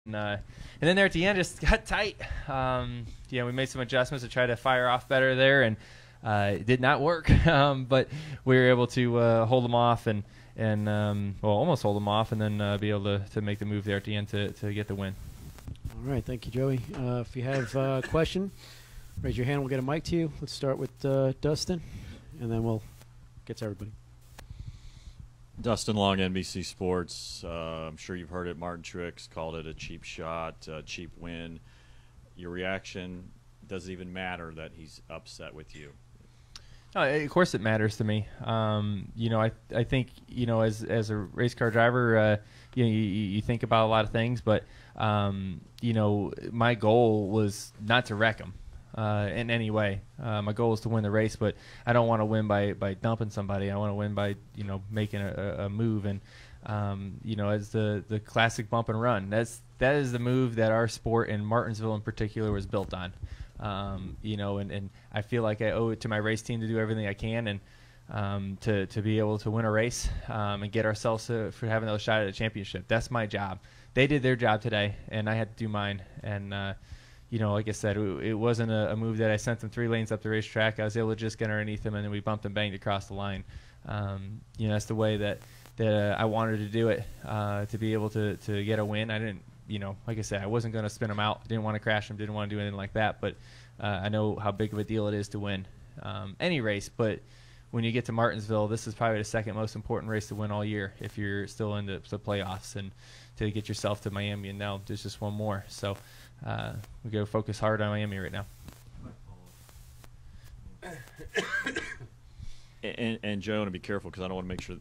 And then there at the end, just got tight. We made some adjustments to try to fire off better there, and it did not work. But we were able to hold them off and almost hold them off, and then be able to make the move there at the end to get the win. All right, thank you, Joey. If you have a question, raise your hand. We'll get a mic to you. Let's start with Dustin, and then we'll get to everybody. Dustin Long, NBC Sports. I'm sure you've heard it. Martin Truex called it a cheap shot, a cheap win. Your reaction, does it even matter that he's upset with you? No, of course it matters to me. I think, as a race car driver, you think about a lot of things, but, my goal was not to wreck him in any way. My goal was to win the race, but I don't want to win by dumping somebody. I want to win by, making a move. And, as the classic bump and run, that is the move that our sport in Martinsville in particular was built on. And I feel like I owe it to my race team to do everything I can and to be able to win a race and get ourselves for having those shot at a championship. That's my job. They did their job today, and I had to do mine. And, like I said, it wasn't a move that I sent them 3 lanes up the racetrack. I was able to just get underneath them, and then we bumped and banged across the line. That's the way that I wanted to do it, to be able to get a win. I didn't, like I said, I wasn't going to spin them out. Didn't want to crash them. Didn't want to do anything like that. But I know how big of a deal it is to win any race. But when you get to Martinsville, this is probably the second most important race to win all year if you're still in the playoffs and to get yourself to Miami. And now there's just one more. So we go focus hard on Miami right now. And Joe, I want to be careful because I don't want to make sure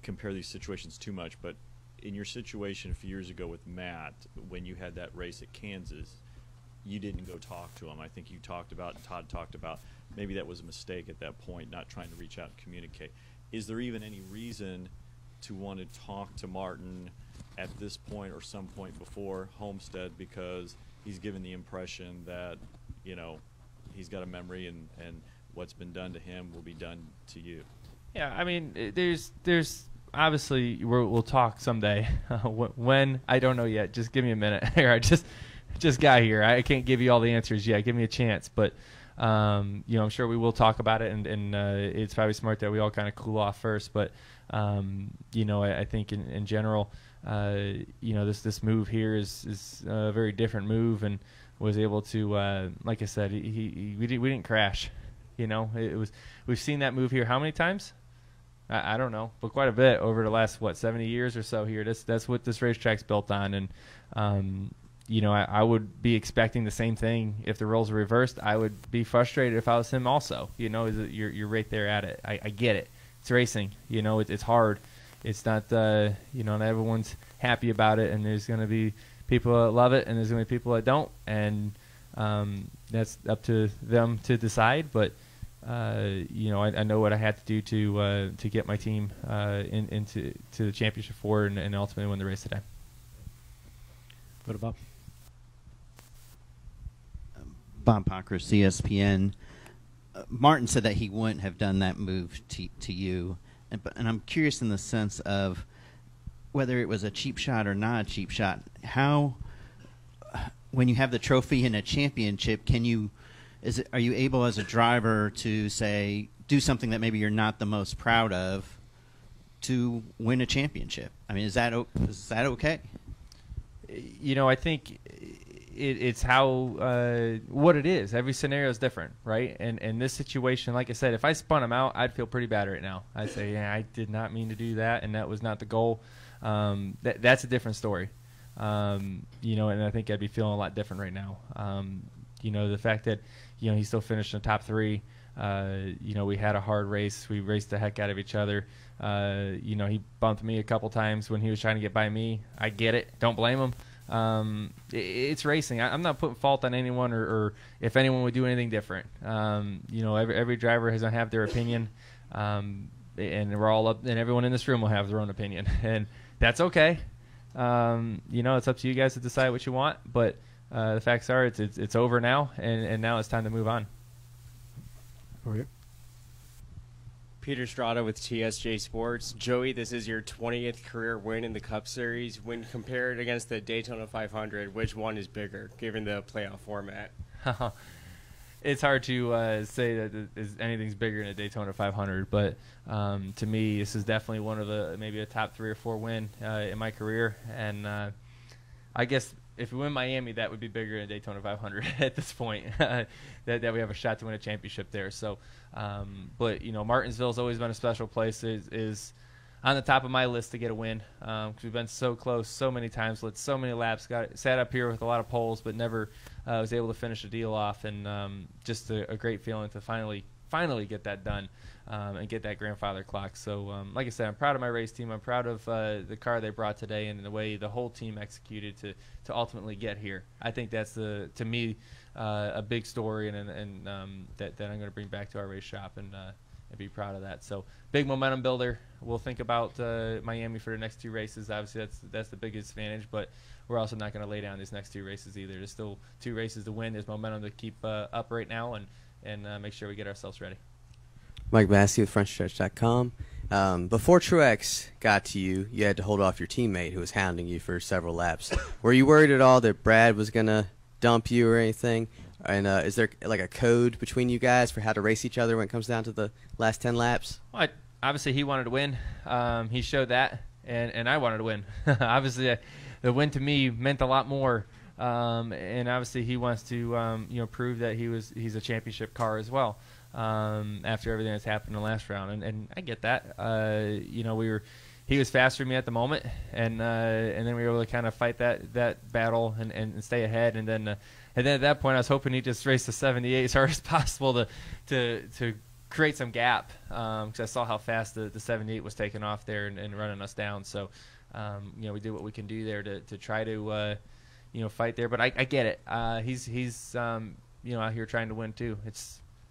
compare these situations too much. But in your situation a few years ago with Matt, when you had that race at Kansas, you didn't go talk to him. I think you talked about, and Todd talked about, maybe that was a mistake at that point, not trying to reach out and communicate. Is there even any reason to want to talk to Martin at this point or some point before Homestead, because he's given the impression that, he's got a memory and what's been done to him will be done to you? Yeah, I mean, there's obviously we'll talk someday. When, I don't know yet. Just give me a minute. Here, I just got here. I can't give you all the answers yet. Give me a chance. But I'm sure we will talk about it, and it's probably smart that we all kind of cool off first. But I think in general, this move here is a very different move, and was able to, like I said, we didn't crash. We've seen that move here how many times? I don't know, but quite a bit over the last 70 years or so here. That's what this racetrack's built on, and I would be expecting the same thing if the roles were reversed. I would be frustrated if I was him also. You're right there at it. I get it. It's racing. It's hard. It's not not everyone's happy about it, and there's going to be people that love it, and there's going to be people that don't, and that's up to them to decide. But I know what I had to do to get my team into the championship four and ultimately win the race today. What about Bob Pocker, CSPN? Martin said that he wouldn't have done that move to you, and I'm curious in the sense of whether it was a cheap shot or not a cheap shot. How, when you have the trophy and a championship, are you able as a driver to say, do something that maybe you're not the most proud of to win a championship? I mean, is that okay? I think it's how what it is. Every scenario is different, right? And in this situation, like I said, if I spun him out, I'd feel pretty bad right now. I'd say, yeah, I did not mean to do that, and that was not the goal. That's a different story. And I think I'd be feeling a lot different right now. The fact that, he still finished in the top 3. We had a hard race. We raced the heck out of each other. He bumped me a couple times when he was trying to get by me. I get it. Don't blame him. It's racing. I'm not putting fault on anyone or if anyone would do anything different. Every driver has to have their opinion, and we're all up, and everyone in this room will have their own opinion, and that's okay. It's up to you guys to decide what you want, but the facts are it's over now, and now it's time to move on. Over here. Peter Strada with TSJ Sports. Joey, this is your 20th career win in the Cup Series. When compared against the Daytona 500, which one is bigger, given the playoff format? It's hard to say that anything's bigger than a Daytona 500, but to me, this is definitely one of the maybe a top 3 or 4 win in my career. And I guess if we win Miami, that would be bigger than Daytona 500 at this point. that we have a shot to win a championship there. So, but Martinsville's always been a special place. Is on the top of my list to get a win because we've been so close so many times, lit so many laps, sat up here with a lot of poles, but never was able to finish the deal off. And just a great feeling to finally get that done and get that grandfather clock. So, like I said, I'm proud of my race team. I'm proud of the car they brought today and the way the whole team executed to ultimately get here. I think that's to me a big story and that I'm going to bring back to our race shop and be proud of that. So big momentum builder. We'll think about Miami for the next 2 races. Obviously, that's the biggest advantage, but we're also not going to lay down these next 2 races either. There's still 2 races to win. There's momentum to keep up right now and make sure we get ourselves ready. Mike Massey with FrenchStretch.com. Before Truex got to you, you had to hold off your teammate who was hounding you for several laps. Were you worried at all that Brad was going to dump you or anything? And is there like a code between you guys for how to race each other when it comes down to the last 10 laps? Well, obviously, he wanted to win. He showed that, and I wanted to win. Obviously, the win to me meant a lot more. And obviously, he wants to prove that he's a championship car as well. After everything that's happened in the last round, and I get that. He was faster than me at the moment, and then we were able to kind of fight that battle and stay ahead, and then at that point I was hoping he'd just race the 78 as hard as possible to create some gap because I saw how fast the 78 was taking off there and running us down. So we did what we can do there to try to fight there. But I get it. He's out here trying to win too.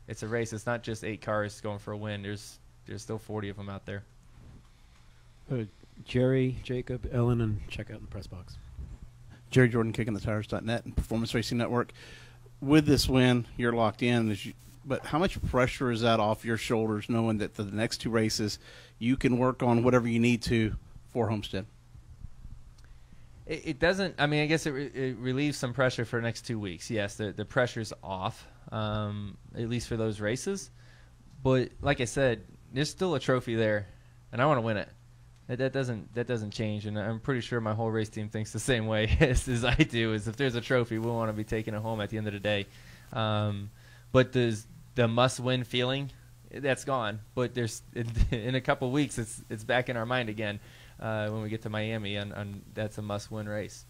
It's a race. It's not just 8 cars going for a win. There's still 40 of them out there. Jerry, Jacob, Ellen, and check out in the press box. Jerry Jordan, KickingTheTires.net and Performance Racing Network. With this win, you're locked in. But how much pressure is that off your shoulders, knowing that for the next 2 races, you can work on whatever you need to for Homestead? It doesn't. I mean, I guess it relieves some pressure for the next 2 weeks. Yes, the pressure's off, at least for those races. But like I said, there's still a trophy there, and I want to win it. That doesn't change, and I'm pretty sure my whole race team thinks the same way as I do. Is if there's a trophy, we want to be taking it home at the end of the day. But the must-win feeling, that's gone. But there's in a couple weeks, it's back in our mind again. When we get to Miami, and that's a must-win race.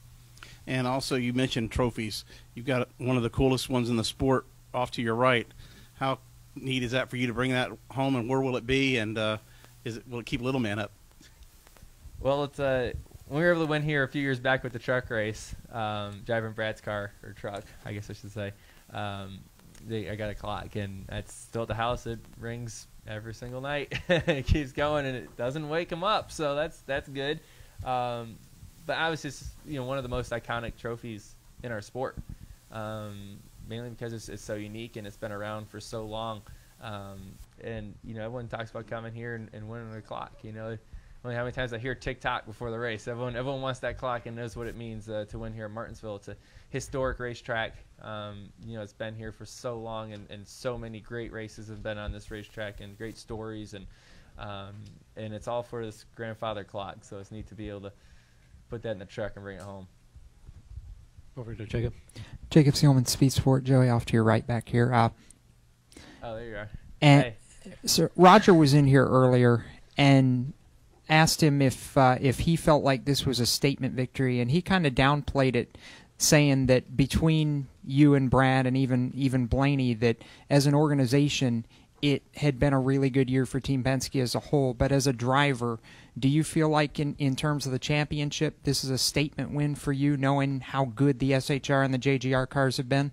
And also, you mentioned trophies. You've got one of the coolest ones in the sport off to your right. How neat is that for you to bring that home, and where will it be, and will it keep Little Man up? Well, it's when we were able to win here a few years back with the truck race, driving Brad's car, or truck, I guess I should say. I got a clock, and it's still at the house. It rings every single night. It keeps going, and it doesn't wake him up, so that's good. But obviously, it's one of the most iconic trophies in our sport, mainly because it's so unique and it's been around for so long. And everyone talks about coming here and winning the clock. Only how many times I hear TikTok before the race. Everyone wants that clock and knows what it means to win here at Martinsville. It's a historic racetrack. It's been here for so long, and so many great races have been on this racetrack, and great stories, and it's all for this grandfather clock. So it's neat to be able to put that in the truck and bring it home. Over to Jacob. Jacob Seelman, Speed Sport. Joey, off to your right back here. Oh, there you are. And hey. So Roger was in here earlier and asked him if he felt like this was a statement victory, and he kind of downplayed it, saying that between you and Brad and even Blaney, that as an organization it had been a really good year for Team Penske as a whole. But as a driver, do you feel like in terms of the championship, this is a statement win for you, knowing how good the SHR and the JGR cars have been?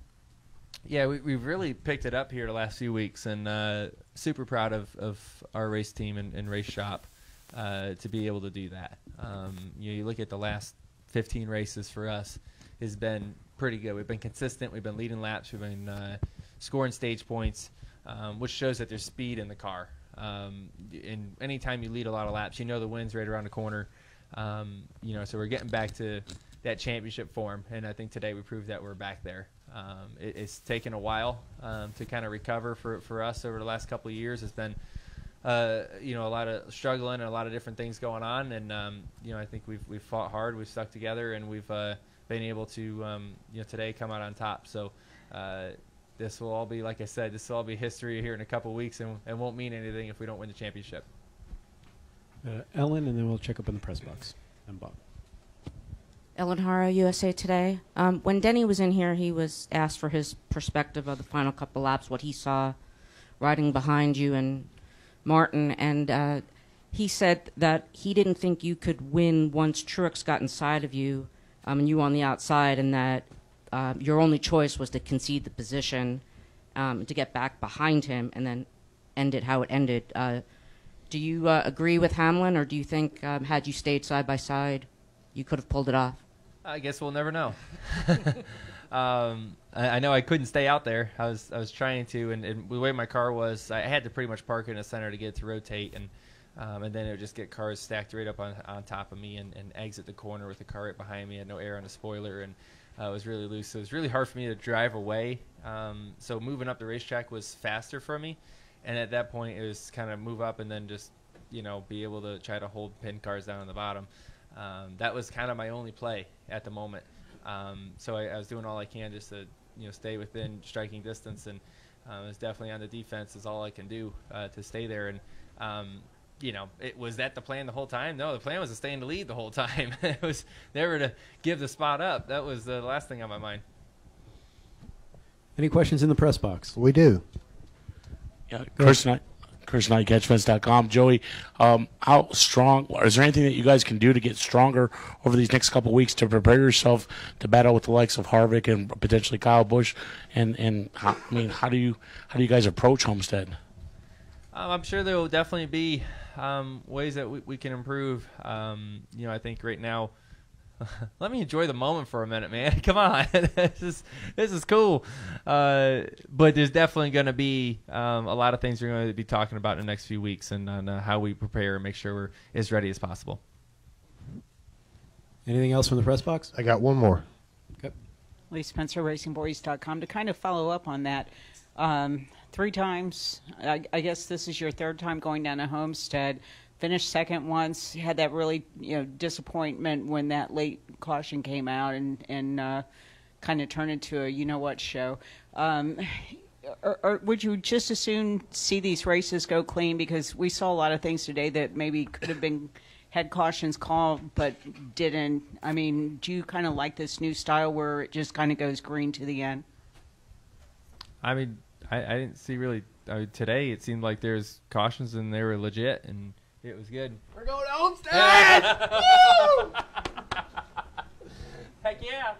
Yeah, we've really picked it up here the last few weeks, and super proud of our race team and race shop to be able to do that. You look at the last 15 races for us, has been pretty good. We've been consistent. We've been leading laps. We've been scoring stage points, which shows that there's speed in the car. And anytime you lead a lot of laps, you know the win's right around the corner. So we're getting back to that championship form, and I think today we proved that we're back there. It's taken a while to kind of recover for us over the last couple of years. It's been a lot of struggling and a lot of different things going on, and I think we've fought hard, we've stuck together, and we've been able to today come out on top. So this will all be, like I said, this will all be history here in a couple of weeks, and won't mean anything if we don't win the championship. Ellen, and then we'll check up in the press box. And Bob. Ellen Hara, USA Today. When Denny was in here, he was asked for his perspective of the final couple laps, what he saw riding behind you and Martin, and he said that he didn't think you could win once Truex got inside of you and you on the outside, and that your only choice was to concede the position to get back behind him and then end it how it ended. Do you agree with Hamlin, or do you think had you stayed side by side, you could have pulled it off? I guess we'll never know. I know I couldn't stay out there. I was trying to, and the way my car was, I had to pretty much park in the center to get it to rotate, and then it would just get cars stacked right up on top of me and exit the corner with the car right behind me. I had no air on the spoiler, and it was really loose. So it was really hard for me to drive away. So moving up the racetrack was faster for me, and at that point it was kind of move up and then just be able to try to hold pin cars down on the bottom. That was kind of my only play at the moment. So I was doing all I can just to stay within striking distance, and it was definitely on the defense is all I can do to stay there. And was that the plan the whole time? No, the plan was to stay in the lead the whole time. It was never to give the spot up. That was the last thing on my mind. Any questions in the press box? We do. Yeah, Chris Knight, CatchFence.com. Joey, how strong, is there anything that you guys can do to get stronger over these next couple of weeks to prepare yourself to battle with the likes of Harvick and potentially Kyle Busch? And how do you guys approach Homestead? I'm sure there will definitely be ways that we can improve. I think right now, let me enjoy the moment for a minute, man. Come on, this is cool. But there's definitely going to be a lot of things we're going to be talking about in the next few weeks, and on how we prepare and make sure we're as ready as possible. Anything else from the press box? I got one more. Okay. Lee Spencer, RacingBoys.com. To kind of follow up on that, 3 times, I guess this is your 3rd time going down to Homestead. Finished second once, had that really disappointment when that late caution came out and kind of turned into a you-know-what show. Or would you just as soon see these races go clean? Because we saw a lot of things today that maybe could have had cautions called but didn't. I mean, do you kind of like this new style where it just kind of goes green to the end? I mean, I didn't see really today. It seemed like there's cautions and they were legit, and it was good. We're going to Homestead! Woo! Heck yeah!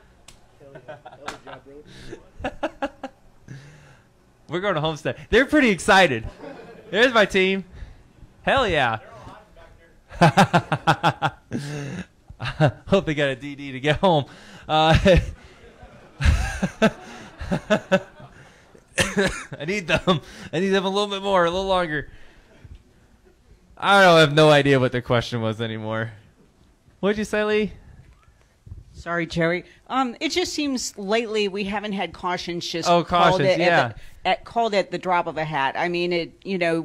We're going to Homestead. They're pretty excited. There's my team. Hell yeah! Hope they got a DD to get home. I need them. I need them a little bit more, a little longer. I have no idea what the question was anymore. What'd you say, Lee? Sorry, Joey. It just seems lately we haven't had cautions just called at the drop of a hat. I mean,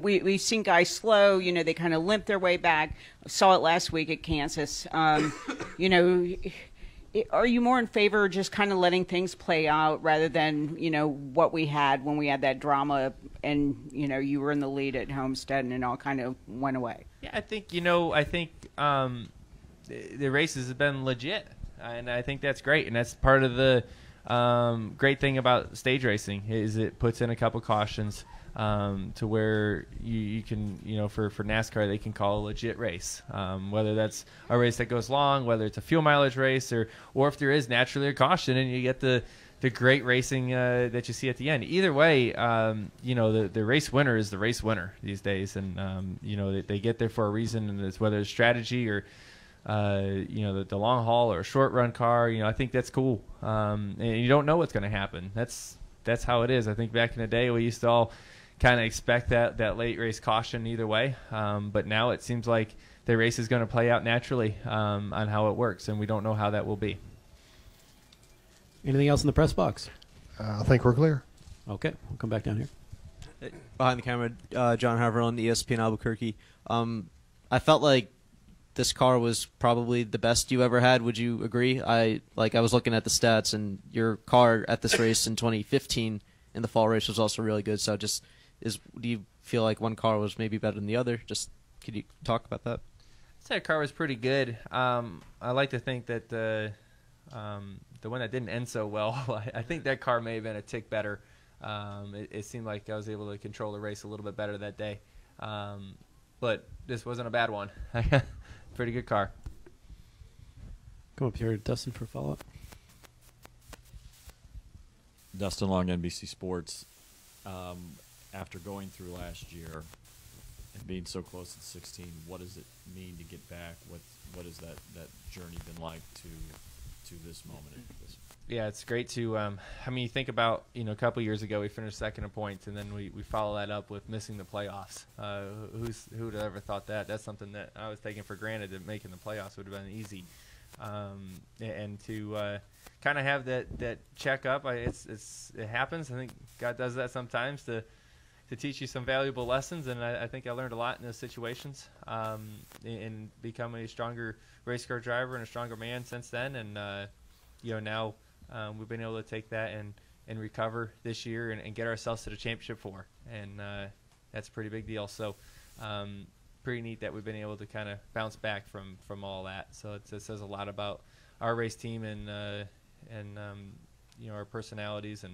we've seen guys slow. They kind of limp their way back. Saw it last week at Kansas. Are you more in favor of just kind of letting things play out rather than what we had when we had that drama and you were in the lead at Homestead and it all kind of went away? Yeah, I think the races have been legit, and I think that's great, and that's part of the great thing about stage racing is it puts in a couple cautions to where you can, for NASCAR, they can call a legit race, whether that's a race that goes long, whether it's a fuel mileage race, or if there is naturally a caution and you get the great racing that you see at the end. Either way, the race winner is the race winner these days, and they get there for a reason, and it's whether it's strategy or the long haul or a short run car. I think that's cool, and you don't know what's going to happen. That's how it is. I think back in the day we used to all kind of expect that late race caution either way. But now it seems like the race is going to play out naturally on how it works, and we don't know how that will be. Anything else in the press box? I think we're clear. Okay, we'll come back down here. Behind the camera, John Harver on ESPN Albuquerque. I felt like this car was probably the best you ever had. Would you agree? I was looking at the stats, and your car at this race in 2015 in the fall race was also really good. So do you feel like one car was maybe better than the other? Just could you talk about that? I'd say the car was pretty good. I like to think that the one that didn't end so well, I think that car may have been a tick better. It seemed like I was able to control the race a little bit better that day. But this wasn't a bad one. Pretty good car. Come up here, Dustin, for a follow-up. Dustin Long, NBC Sports. After going through last year and being so close at 16, what does it mean to get back? What has that journey been like to this moment? Yeah, it's great to. You think about a couple years ago we finished second in points, and then we follow that up with missing the playoffs. Who would have ever thought that? That's something that I was taking for granted, that making the playoffs would have been easy. And to kind of have that check up, it happens. I think God does that sometimes to teach you some valuable lessons, and I think I learned a lot in those situations, and become a stronger race car driver and a stronger man since then. And now we've been able to take that and recover this year and get ourselves to the championship four, and that's a pretty big deal. So pretty neat that we've been able to kind of bounce back from all that. So it says a lot about our race team and our personalities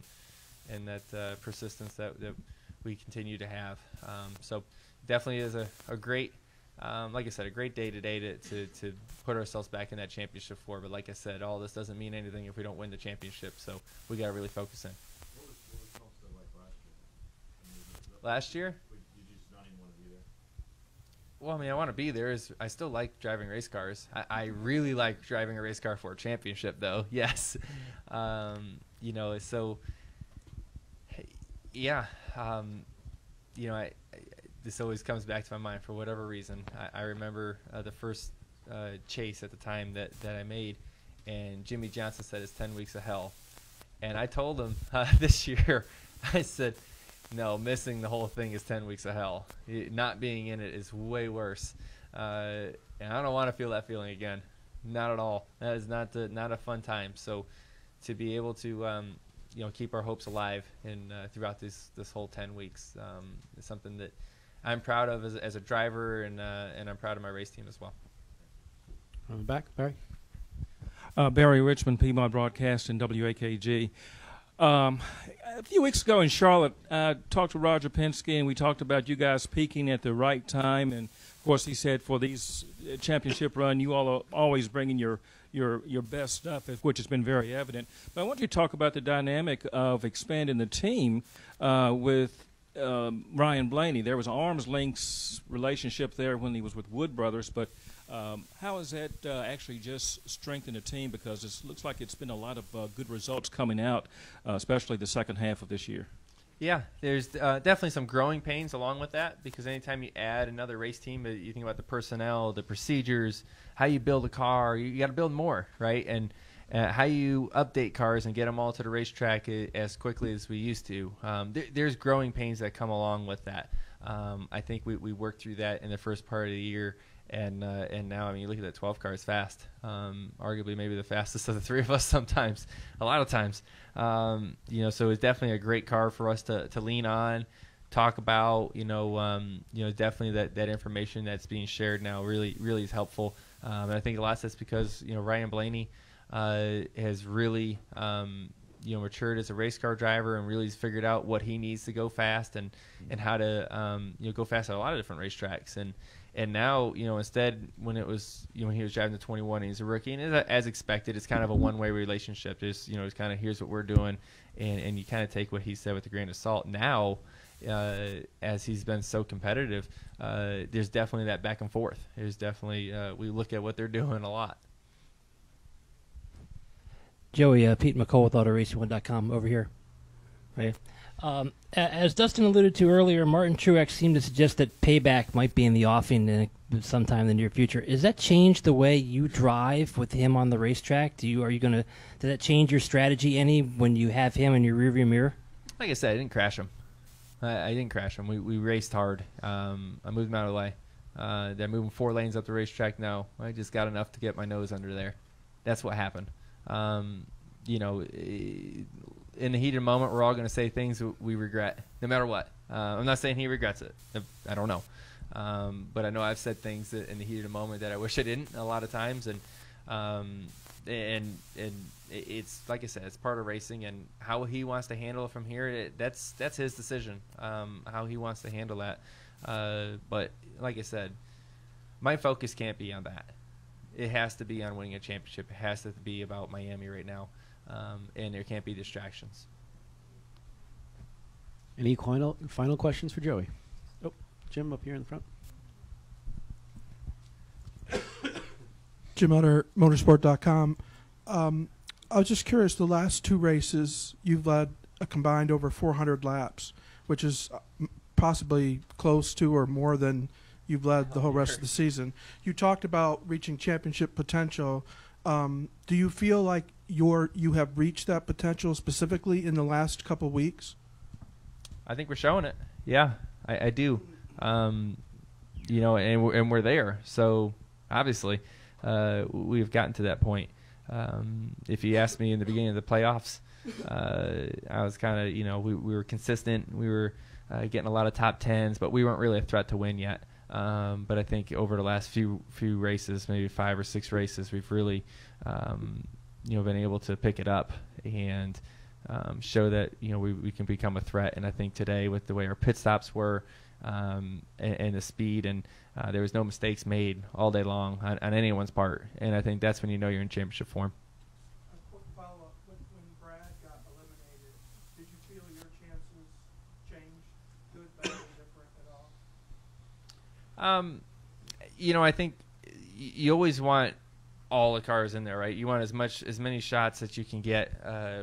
and that persistence that we continue to have. So definitely is a great, like I said, a great day today to put ourselves back in that championship four. But like I said, all this doesn't mean anything if we don't win the championship. So we got to really focus in. What was Tulsa like last year? Last year? Did you just not even want to be there? Well, I want to be there. I still like driving race cars. I really like driving a race car for a championship, though. Yes. So, yeah. This always comes back to my mind for whatever reason. I remember the first chase at the time that I made, and Jimmy Johnson said it's 10 weeks of hell. And I told him this year, I said, no, missing the whole thing is 10 weeks of hell. Not being in it is way worse. And I don't want to feel that feeling again. Not at all. That is not a fun time. So to be able to keep our hopes alive throughout this whole 10 weeks is something that I'm proud of as a driver, and I'm proud of my race team as well. On the back, Barry. Barry Richmond, Piedmont Broadcasting, WAKG. A few weeks ago in Charlotte, I talked to Roger Penske, and we talked about you guys peaking at the right time. And, of course, he said for these championship run, you all are always bringing your best stuff, which has been very evident. But I want you to talk about the dynamic of expanding the team with Ryan Blaney. There was an arm's length relationship there when he was with Wood Brothers, but how has that actually just strengthened the team? Because it looks like it's been a lot of good results coming out, especially the second half of this year. Yeah, there's definitely some growing pains along with that, because anytime you add another race team, you think about the personnel, the procedures, how you build a car, you got to build more, right? And how you update cars and get them all to the racetrack as quickly as we used to. There's growing pains that come along with that. I think we worked through that in the first part of the year, and now, you look at that 12 car is fast. Arguably maybe the fastest of the three of us sometimes, a lot of times. So it's definitely a great car for us to lean on, talk about, definitely that information that's being shared now really is helpful. And I think a lot of that's because, Ryan Blaney has really, matured as a race car driver and really has figured out what he needs to go fast and how to, go fast at a lot of different racetracks. And now, instead, when it was, when he was driving the 21 and he's a rookie, and as expected, it's kind of a one-way relationship. There's, it's kind of, here's what we're doing, and you kind of take what he said with a grain of salt. Now, as he's been so competitive, there's definitely that back and forth. There's definitely, we look at what they're doing a lot. Joey, Pete McCall with AutoRacing1.com over here. Right. As Dustin alluded to earlier, Martin Truex seemed to suggest that payback might be in the offing sometime in the near future. Does that change the way you drive with him on the racetrack? Does that change your strategy any when you have him in your rearview mirror? Like I said, I didn't crash him. I didn't crash him. We raced hard. I moved him out of the way. They're moving 4 lanes up the racetrack now. I just got enough to get my nose under there. That's what happened. You know, in the heat of the moment, we're all going to say things we regret, no matter what. I'm not saying he regrets it. I don't know. But I know I've said things that in the heat of the moment that I wish I didn't a lot of times. And it's like I said, it's part of racing, and how he wants to handle it from here, that's his decision, how he wants to handle that. But like I said, my focus can't be on that. It has to be on winning a championship. It has to be about Miami right now, and there can't be distractions. Any final questions for Joey? Oh, Jim up here in the front. Jim Utter, motorsport.com. I was just curious, the last 2 races, you've led a combined over 400 laps, which is possibly close to or more than you've led the whole rest of the season. You talked about reaching championship potential. Do you feel like you have reached that potential specifically in the last couple of weeks? I think we're showing it. Yeah, I do. You know, and we're there. So obviously, we've gotten to that point. If you asked me in the beginning of the playoffs, I was kind of, you know, we were consistent. We were getting a lot of top 10s, but we weren't really a threat to win yet. But I think over the last few races, maybe 5 or 6 races, we've really, you know, been able to pick it up and show that, you know, we can become a threat. And I think today, with the way our pit stops were, and the speed, and there was no mistakes made all day long on anyone's part. And I think that's when you know you're in championship form. A quick follow-up. When Brad got eliminated, did you feel your chances changed, good, bad, indifferent at all? You know, I think you always want all the cars in there, right? You want as many shots that you can get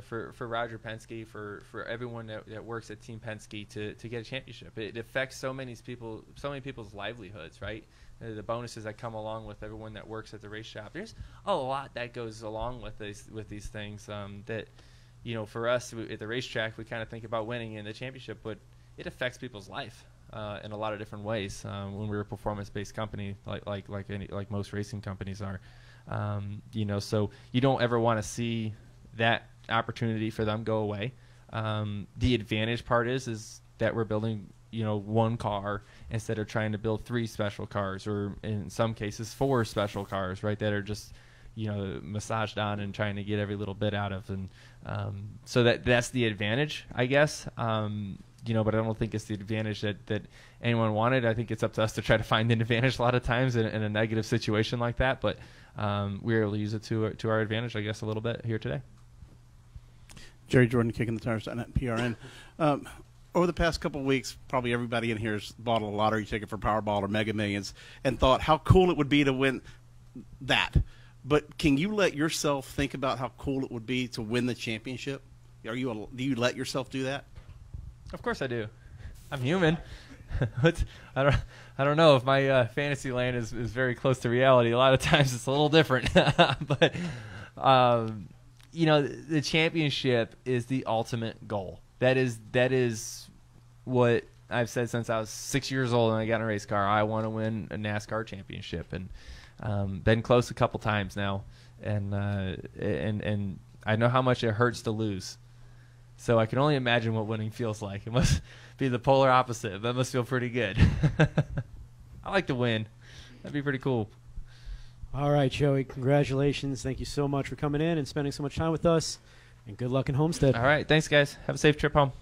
for Roger Penske, for everyone that works at Team Penske to get a championship. It affects so many people's livelihoods, right? The bonuses that come along with everyone that works at the race shop. There's a lot that goes along with these things that, you know, for us at the racetrack, we kind of think about winning in the championship, but it affects people's life in a lot of different ways when we're a performance-based company like most racing companies are. You know, so you don't ever want to see that opportunity for them go away. The advantage part is that we're building, you know, 1 car instead of trying to build 3 special cars, or in some cases 4 special cars, right, that are just, you know, massaged on and trying to get every little bit out of. And so that's the advantage, I guess. You know, but I don't think it's the advantage that anyone wanted. I think it's up to us to try to find an advantage a lot of times in a negative situation like that. But we were able to use it to our advantage, I guess, a little bit here today. Jerry Jordan, Kicking the Tires at PRN. Over the past couple of weeks, probably everybody in here has bought a lottery ticket for Powerball or Mega Millions and thought how cool it would be to win that. But can you let yourself think about how cool it would be to win the championship? Do you let yourself do that? Of course I do. I'm human. I don't know if my fantasy land is very close to reality. A lot of times it's a little different. But you know, the championship is the ultimate goal. That is what I've said since I was 6 years old and I got in a race car. I want to win a NASCAR championship, and been close a couple times now, and I know how much it hurts to lose. So I can only imagine what winning feels like. It must be the polar opposite. That must feel pretty good. I like to win. That'd be pretty cool. All right, Joey, congratulations. Thank you so much for coming in and spending so much time with us, and good luck in Homestead. All right, thanks, guys. Have a safe trip home.